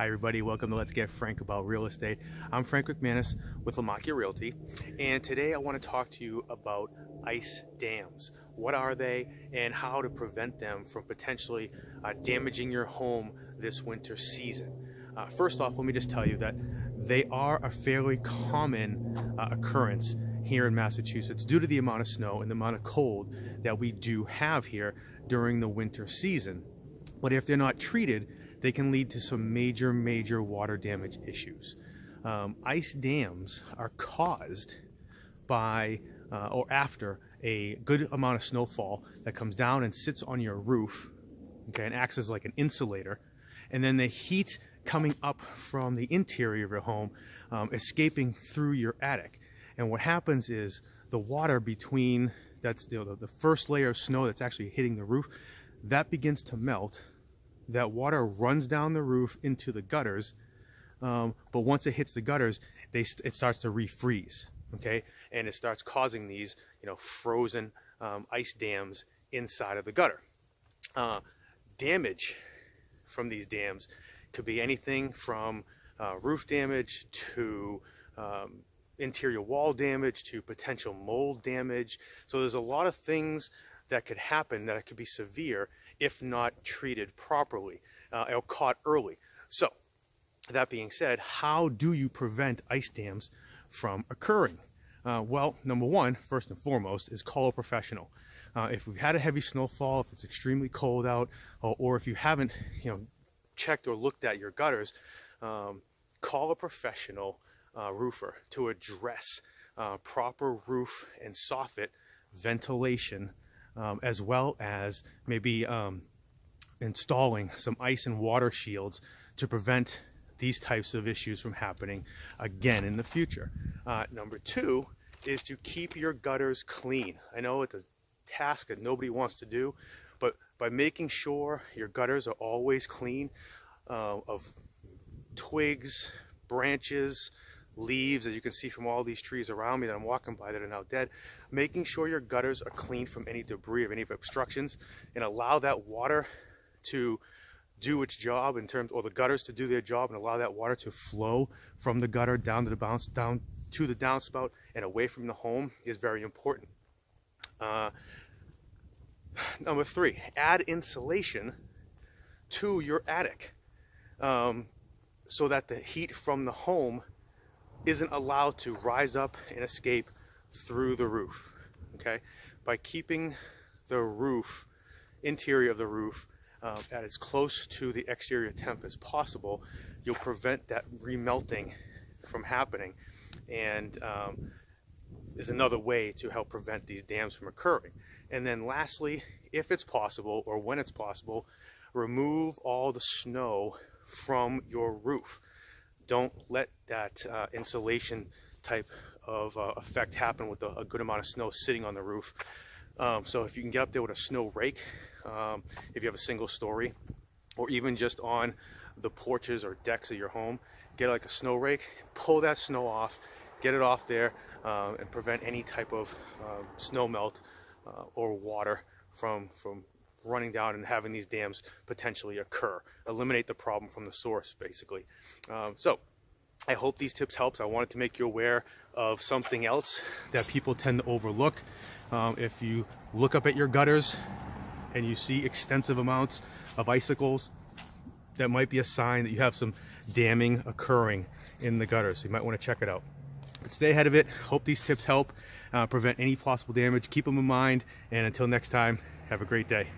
Hi everybody, welcome to Let's Get Frank About Real Estate. I'm Frank McManus with Lamacchia Realty, and today I want to talk to you about ice dams. What are they and how to prevent them from potentially damaging your home this winter season. First off, let me just tell you that they are a fairly common occurrence here in Massachusetts due to the amount of snow and the amount of cold that we do have here during the winter season. But if they're not treated, they can lead to some major water damage issues. Ice dams are caused by or after a good amount of snowfall that comes down and sits on your roof, okay, and acts as like an insulator, and then the heat coming up from the interior of your home escaping through your attic. And what happens is the water between the first layer of snow that's actually hitting the roof, that begins to melt. That water runs down the roof into the gutters, but once it hits the gutters, it starts to refreeze, okay? And it starts causing these, frozen ice dams inside of the gutter. Damage from these dams could be anything from roof damage to interior wall damage to potential mold damage. So there's a lot of things that could happen that it could be severe if not treated properly or caught early. So that being said, how do you prevent ice dams from occurring? Well, number one, first and foremost, is call a professional. If we've had a heavy snowfall, if it's extremely cold out, or if you haven't checked or looked at your gutters, call a professional roofer to address proper roof and soffit ventilation, as well as maybe installing some ice and water shields to prevent these types of issues from happening again in the future. Number two is to keep your gutters clean. I know it's a task that nobody wants to do, but by making sure your gutters are always clean of twigs, branches, leaves, as you can see from all these trees around me that I'm walking by that are now dead, making sure your gutters are clean from any debris of any obstructions, and allow that water to do its job or the gutters to do their job, and allow that water to flow from the gutter down to the downspout and away from the home is very important. Number three, add insulation to your attic so that the heat from the home isn't allowed to rise up and escape through the roof, okay? By keeping the interior of the roof at as close to the exterior temp as possible, you'll prevent that remelting from happening, and is another way to help prevent these dams from occurring. And then lastly, if it's possible, or when it's possible, remove all the snow from your roof. Don't let that insulation type of effect happen with a good amount of snow sitting on the roof. So if you can get up there with a snow rake, if you have a single story, or even just on the porches or decks of your home, get like a snow rake, pull that snow off, get it off there, and prevent any type of snow melt or water from running down and having these dams potentially occur. Eliminate the problem from the source, basically. So I hope these tips helped. I wanted to make you aware of something else that people tend to overlook. If you look up at your gutters and you see extensive amounts of icicles, that might be a sign that you have some damming occurring in the gutters. So you might want to check it out. But stay ahead of it. Hope these tips help prevent any possible damage. Keep them in mind, and until next time, have a great day.